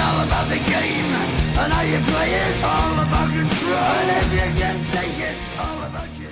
all about the game, and how you play it, all about control, and if you can take it, it's all about you.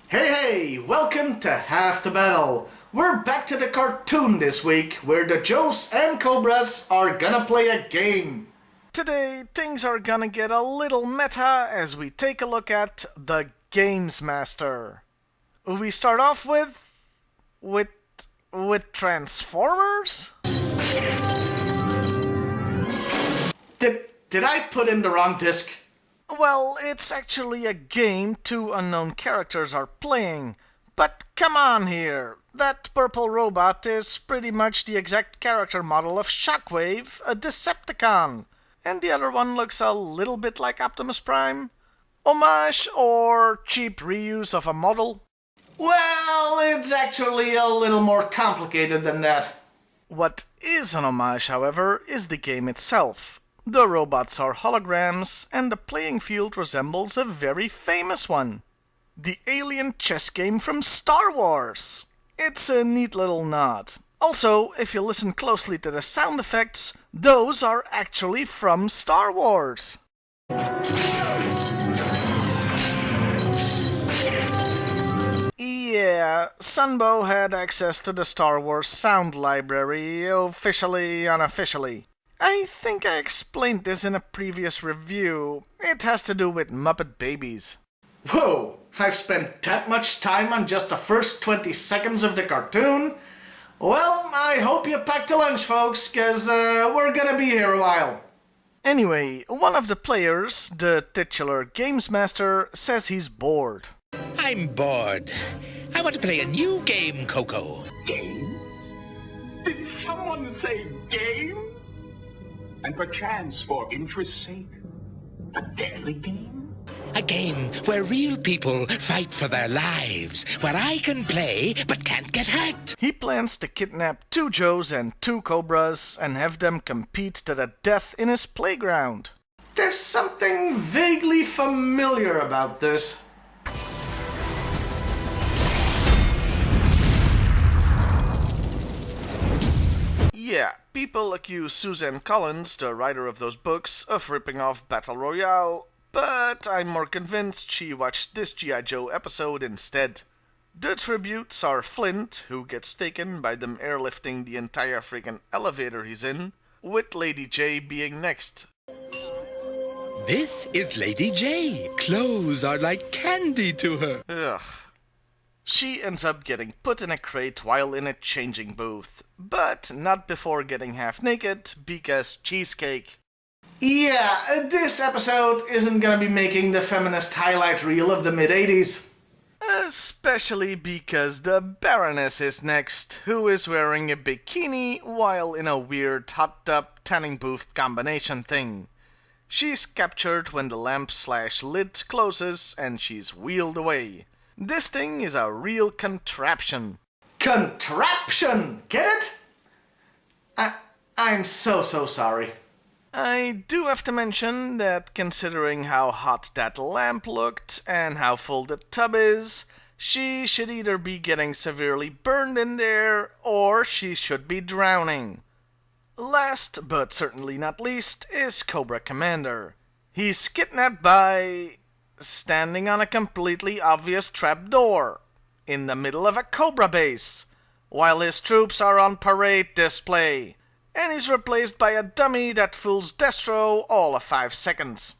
Hey, welcome to Half the Battle. We're back to the cartoon this week, where the Joes and Cobras are gonna play a game. Today, things are gonna get a little meta as we take a look at the Gamesmaster. We start off with Transformers? Did I put in the wrong disc? Well, it's actually a game two unknown characters are playing. But come on here, that purple robot is pretty much the exact character model of Shockwave, a Decepticon. And the other one looks a little bit like Optimus Prime. Homage or cheap reuse of a model? Well, it's actually a little more complicated than that. What is an homage, however, is the game itself. The robots are holograms, and the playing field resembles a very famous one. The alien chess game from Star Wars. It's a neat little nod. Also, if you listen closely to the sound effects, those are actually from Star Wars. Yeah, Sunbow had access to the Star Wars sound library, officially, unofficially. I think I explained this in a previous review. It has to do with Muppet Babies. Whoa, I've spent that much time on just the first 20 seconds of the cartoon? Well, I hope you packed a lunch, folks, cause we're gonna be here a while. Anyway, one of the players, the titular Gamesmaster, says he's bored. I'm bored. I want to play a new game, Coco. Games? Did someone say game? And perchance, for interest's sake, a deadly game? A game where real people fight for their lives, where I can play but can't get hurt. He plans to kidnap 2 Joes and 2 Cobras and have them compete to the death in his playground. There's something vaguely familiar about this. Yeah, people accuse Suzanne Collins, the writer of those books, of ripping off Battle Royale, but I'm more convinced she watched this G.I.Joe episode instead. The tributes are Flint, who gets taken by them airlifting the entire freaking elevator he's in, with Lady J being next. This is Lady J. Clothes are like candy to her. Ugh. She ends up getting put in a crate while in a changing booth, but not before getting half naked, because cheesecake. Yeah, this episode isn't gonna be making the feminist highlight reel of the mid-80s. Especially because the Baroness is next, who is wearing a bikini while in a weird hot tub tanning booth combination thing. She's captured when the lamp/lid closes and she's wheeled away. This thing is a real contraption. Contraption! Get it? I'm so sorry. I do have to mention that considering how hot that lamp looked and how full the tub is, she should either be getting severely burned in there or she should be drowning. Last, but certainly not least, is Cobra Commander. He's kidnapped by... standing on a completely obvious trapdoor, in the middle of a Cobra base, while his troops are on parade display, and he's replaced by a dummy that fools Destro all of 5 seconds.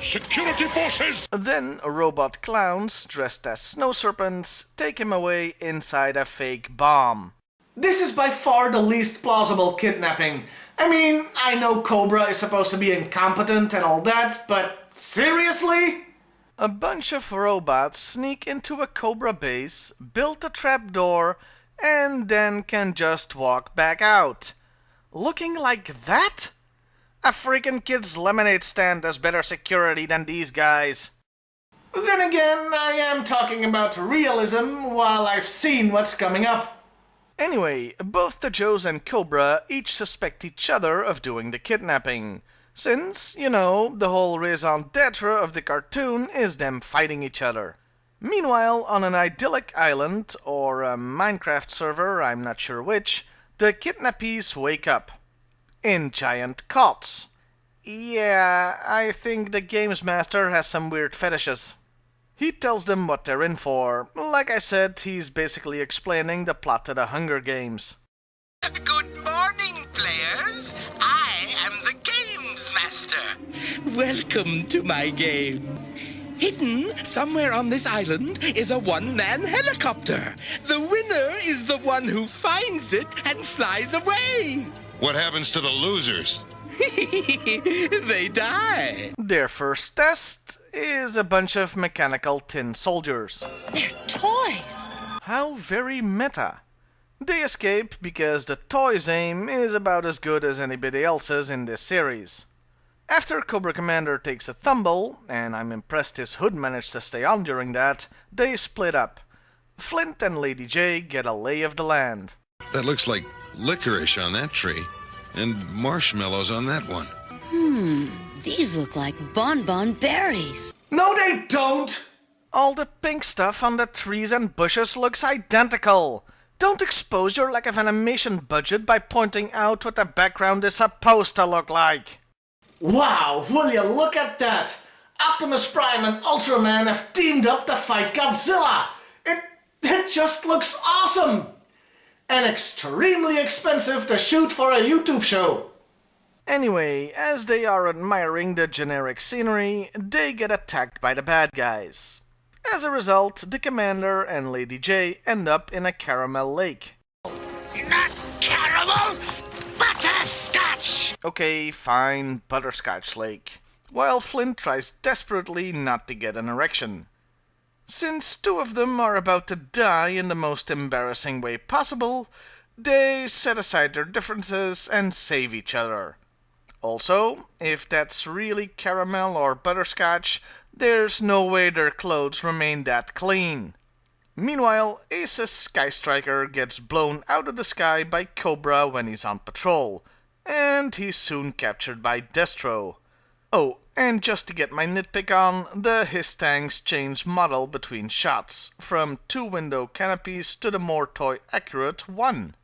Security forces! Then robot clowns, dressed as snow serpents, take him away inside a fake bomb. This is by far the least plausible kidnapping. I mean, I know Cobra is supposed to be incompetent and all that, but seriously? A bunch of robots sneak into a Cobra base, build a trapdoor, and then can just walk back out. Looking like that? A freaking kid's lemonade stand has better security than these guys. Then again, I am talking about realism while I've seen what's coming up. Anyway, both the Joes and Cobra each suspect each other of doing the kidnapping, since, you know, the whole raison d'etre of the cartoon is them fighting each other. Meanwhile, on an idyllic island, or a Minecraft server, I'm not sure which, the kidnappees wake up. In giant cots. Yeah, I think the Gamesmaster has some weird fetishes. He tells them what they're in for. Like I said, he's basically explaining the plot to the Hunger Games. Good morning, players. I am the Gamesmaster. Welcome to my game. Hidden somewhere on this island is a one-man helicopter. The winner is the one who finds it and flies away. What happens to the losers? They die. Their first test is a bunch of mechanical tin soldiers. They're toys. How very meta. They escape because the toy's aim is about as good as anybody else's in this series. After Cobra Commander takes a tumble, and I'm impressed his hood managed to stay on during that, they split up. Flint and Lady J get a lay of the land. That looks like licorice on that tree, and marshmallows on that one. These look like bonbon berries. No, they don't! All the pink stuff on the trees and bushes looks identical. Don't expose your lack of animation budget by pointing out what the background is supposed to look like. Wow, will you look at that? Optimus Prime and Ultraman have teamed up to fight Godzilla. It just looks awesome. And extremely expensive to shoot for a YouTube show. Anyway, as they are admiring the generic scenery, they get attacked by the bad guys. As a result, the Commander and Lady J end up in a caramel lake. Not caramel, butterscotch. Okay, fine, Butterscotch Lake. While Flint tries desperately not to get an erection. Since two of them are about to die in the most embarrassing way possible, they set aside their differences and save each other. Also, if that's really caramel or butterscotch, there's no way their clothes remain that clean. Meanwhile, Ace's Sky Striker gets blown out of the sky by Cobra when he's on patrol, and he's soon captured by Destro. Oh, and just to get my nitpick on, the Histangs change model between shots, from 2-window canopies to the more toy-accurate one.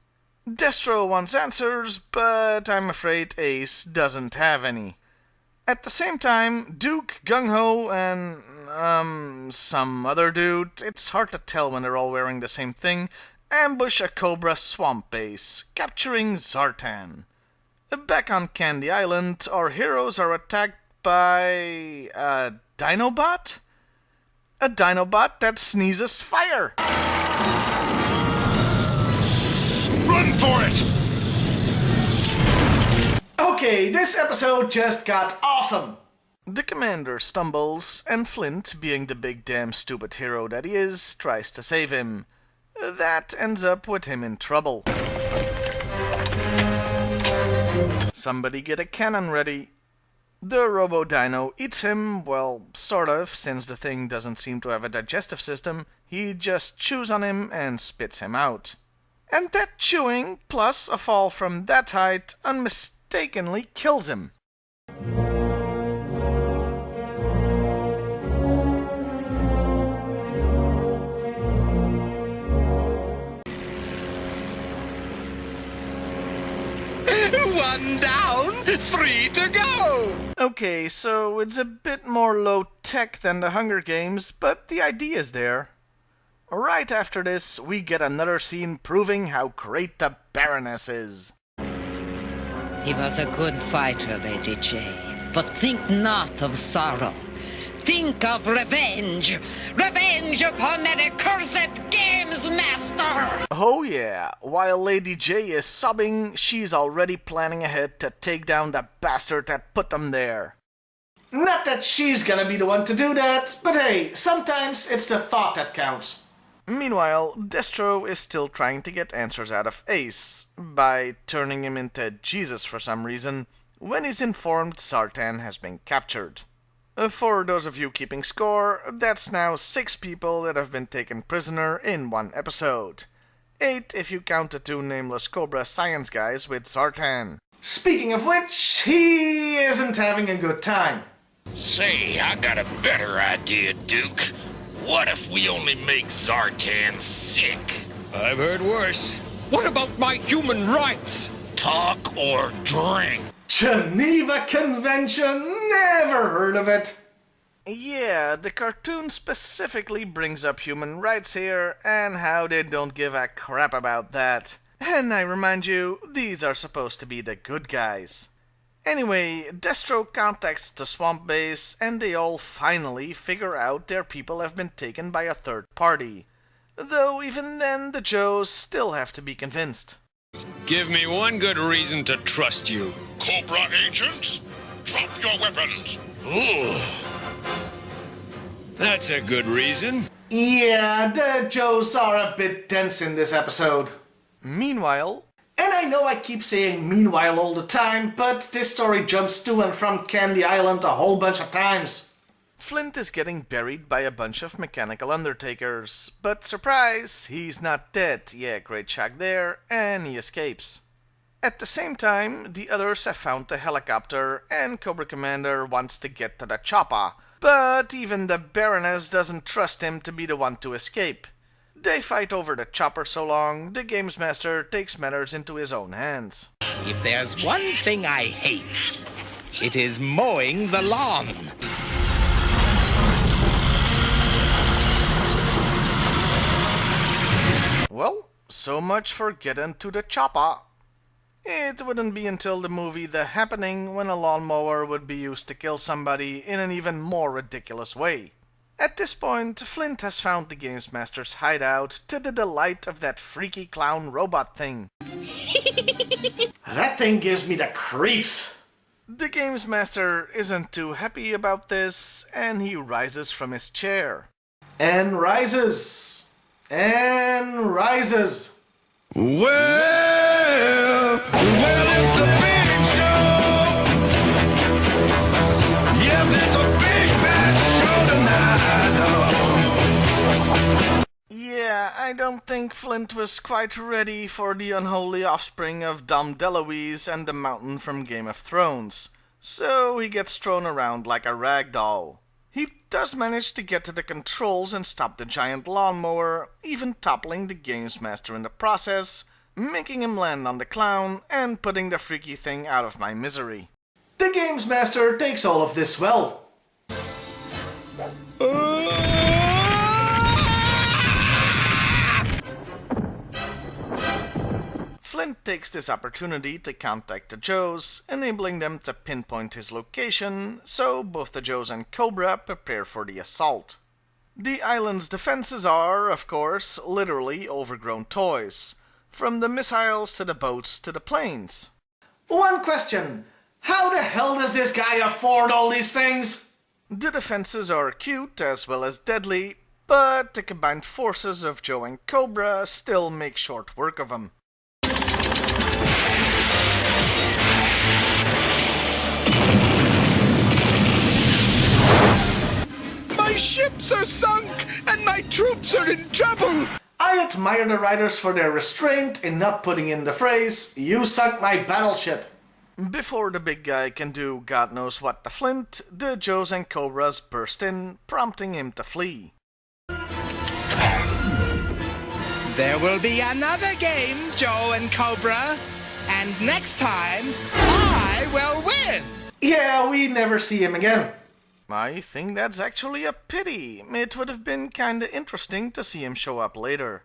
Destro wants answers, but I'm afraid Ace doesn't have any. At the same time, Duke, Gung-Ho, and some other dude, it's hard to tell when they're all wearing the same thing, ambush a Cobra swamp base, capturing Zartan. Back on Candy Island, our heroes are attacked by a Dinobot? A Dinobot that sneezes fire! Run for it! Okay, this episode just got awesome! The Commander stumbles, and Flint, being the big damn stupid hero that he is, tries to save him. That ends up with him in trouble. Somebody get a cannon ready. The Robo-Dino eats him, well, sort of, since the thing doesn't seem to have a digestive system. He just chews on him and spits him out. And that chewing, plus a fall from that height, unmistakably kills him. One down, 3 to go. Okay, so it's a bit more low-tech than the Hunger Games, but the idea's there. Right after this, we get another scene proving how great the Baroness is. He was a good fighter, Lady J. But think not of sorrow. Think of revenge. Revenge upon that accursed Gamesmaster! Oh yeah, while Lady J is sobbing, she's already planning ahead to take down the bastard that put them there. Not that she's gonna be the one to do that, but hey, sometimes it's the thought that counts. Meanwhile, Destro is still trying to get answers out of Ace, by turning him into Jesus for some reason, when he's informed Zartan has been captured. For those of you keeping score, that's now 6 people that have been taken prisoner in one episode. 8 if you count the 2 nameless Cobra science guys with Zartan. Speaking of which, he isn't having a good time. Say, I got a better idea, Duke. What if we only make Zartan sick? I've heard worse. What about my human rights? Talk or drink? Geneva Convention? Never heard of it. Yeah, the cartoon specifically brings up human rights here and how they don't give a crap about that. And I remind you, these are supposed to be the good guys. Anyway, Destro contacts the swamp base and they all finally figure out their people have been taken by a third party. Though even then, the Joes still have to be convinced. Give me one good reason to trust you. Cobra agents, drop your weapons. Ugh. That's a good reason. Yeah, the Joes are a bit dense in this episode. Meanwhile, and I know I keep saying meanwhile all the time, but this story jumps to and from Candy Island a whole bunch of times. Flint is getting buried by a bunch of mechanical undertakers, but surprise, he's not dead. Yeah, great shock there, and he escapes. At the same time, the others have found the helicopter, and Cobra Commander wants to get to the chopper, but even the Baroness doesn't trust him to be the one to escape. They fight over the chopper so long, the Gamesmaster takes matters into his own hands. If there's one thing I hate, it is mowing the lawn. Well, so much for getting to the chopper. It wouldn't be until the movie The Happening when a lawnmower would be used to kill somebody in an even more ridiculous way. At this point, Flint has found the Gamesmaster's hideout to the delight of that freaky clown robot thing. That thing gives me the creeps. The Gamesmaster isn't too happy about this, and he rises from his chair. And rises. And rises. Well, it's the big show. Yeah, there's a big bad show tonight. Yeah, I don't think Flint was quite ready for the unholy offspring of Dom DeLuise and the Mountain from Game of Thrones, so he gets thrown around like a rag doll. He does manage to get to the controls and stop the giant lawnmower, even toppling the Gamesmaster in the process, making him land on the clown and putting the freaky thing out of my misery. The Gamesmaster takes all of this well. Flint takes this opportunity to contact the Joes, enabling them to pinpoint his location, so both the Joes and Cobra prepare for the assault. The island's defenses are, of course, literally overgrown toys, from the missiles to the boats to the planes. One question: how the hell does this guy afford all these things? The defenses are cute as well as deadly, but the combined forces of Joe and Cobra still make short work of him. My ships are sunk, and my troops are in trouble. I admire the writers for their restraint in not putting in the phrase, "You sunk my battleship." Before the big guy can do God knows what to Flint, the Joes and Cobras burst in, prompting him to flee. There will be another game, Joe and Cobra, and next time, I will win. Yeah, we never see him again. I think that's actually a pity. It would have been kinda interesting to see him show up later.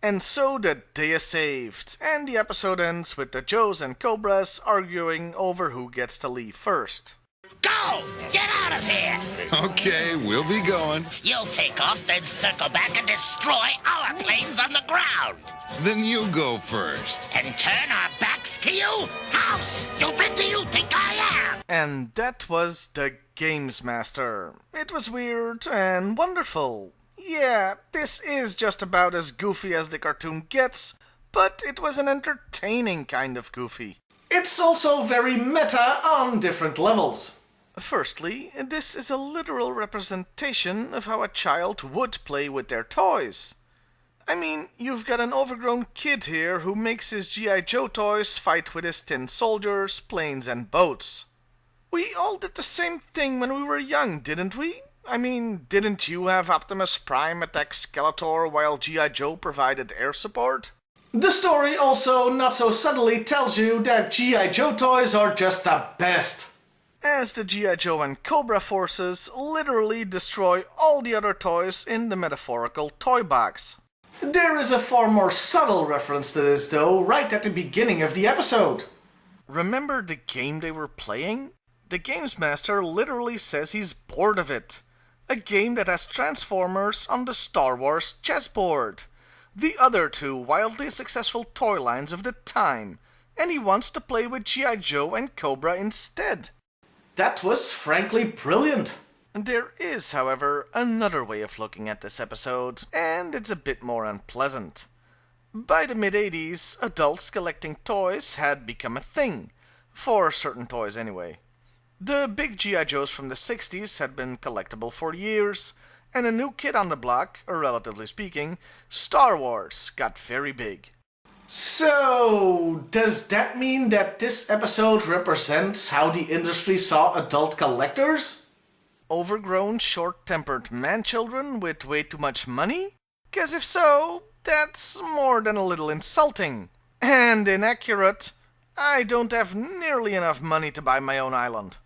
And so the day is saved, and the episode ends with the Joes and Cobras arguing over who gets to leave first. Go! Get out of here! Okay, we'll be going. You'll take off, then circle back and destroy our planes on the ground. Then you go first. And turn our backs to you? How stupid do you think I am? And that was the Gamesmaster. It was weird and wonderful. Yeah, this is just about as goofy as the cartoon gets, but it was an entertaining kind of goofy. It's also very meta on different levels. Firstly, this is a literal representation of how a child would play with their toys. I mean, you've got an overgrown kid here who makes his G.I.Joe toys fight with his tin soldiers, planes, and boats. We all did the same thing when we were young, didn't we? I mean, didn't you have Optimus Prime attack Skeletor while G.I. Joe provided air support? The story also, not so subtly, tells you that G.I. Joe toys are just the best, as the G.I. Joe and Cobra forces literally destroy all the other toys in the metaphorical toy box. There is a far more subtle reference to this though, right at the beginning of the episode. Remember the game they were playing? The Gamesmaster literally says he's bored of it. A game that has Transformers on the Star Wars chessboard. The other two wildly successful toy lines of the time. And he wants to play with G.I. Joe and Cobra instead. That was frankly brilliant. There is, however, another way of looking at this episode, and it's a bit more unpleasant. By the mid-80s, adults collecting toys had become a thing. For certain toys anyway. The big G.I. Joes from the 60s had been collectible for years, and a new kid on the block, or relatively speaking, Star Wars, got very big. So, does that mean that this episode represents how the industry saw adult collectors? Overgrown, short-tempered man-children with way too much money? 'Cause if so, that's more than a little insulting. And inaccurate. I don't have nearly enough money to buy my own island.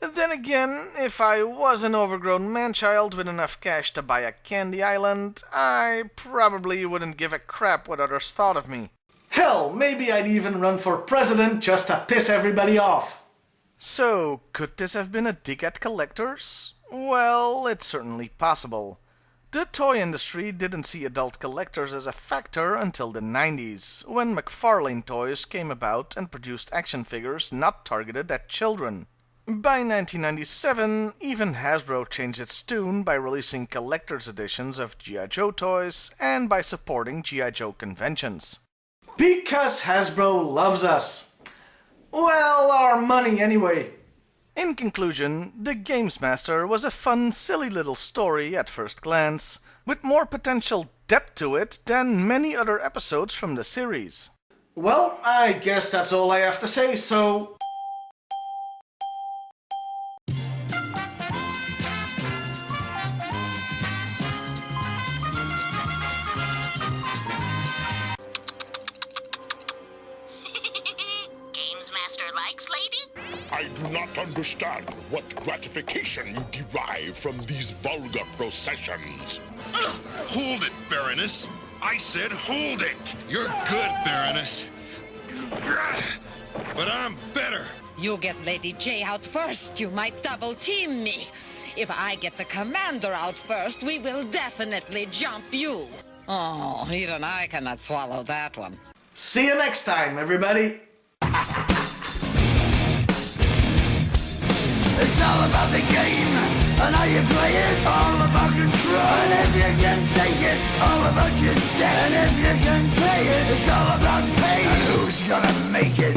Then again, if I was an overgrown man-child with enough cash to buy a candy island, I probably wouldn't give a crap what others thought of me. Hell, maybe I'd even run for president just to piss everybody off. So, could this have been a dig at collectors? Well, it's certainly possible. The toy industry didn't see adult collectors as a factor until the 90s, when McFarlane Toys came about and produced action figures not targeted at children. By 1997, even Hasbro changed its tune by releasing collector's editions of G.I. Joe toys and by supporting G.I. Joe conventions. Because Hasbro loves us. Well, our money anyway. In conclusion, The Gamesmaster was a fun, silly little story at first glance, with more potential depth to it than many other episodes from the series. Well, I guess that's all I have to say, so... I do not understand what gratification you derive from these vulgar processions. Hold it, Baroness. I said hold it. You're good, Baroness. But I'm better. You get Lady J out first, you might double team me. If I get the commander out first, we will definitely jump you. Oh, even I cannot swallow that one. See you next time, everybody. It's all about the game and how you play it. All about control. And if you can take it, it's all about your debt. And if you can pay it, it's all about pay. And who's gonna make it?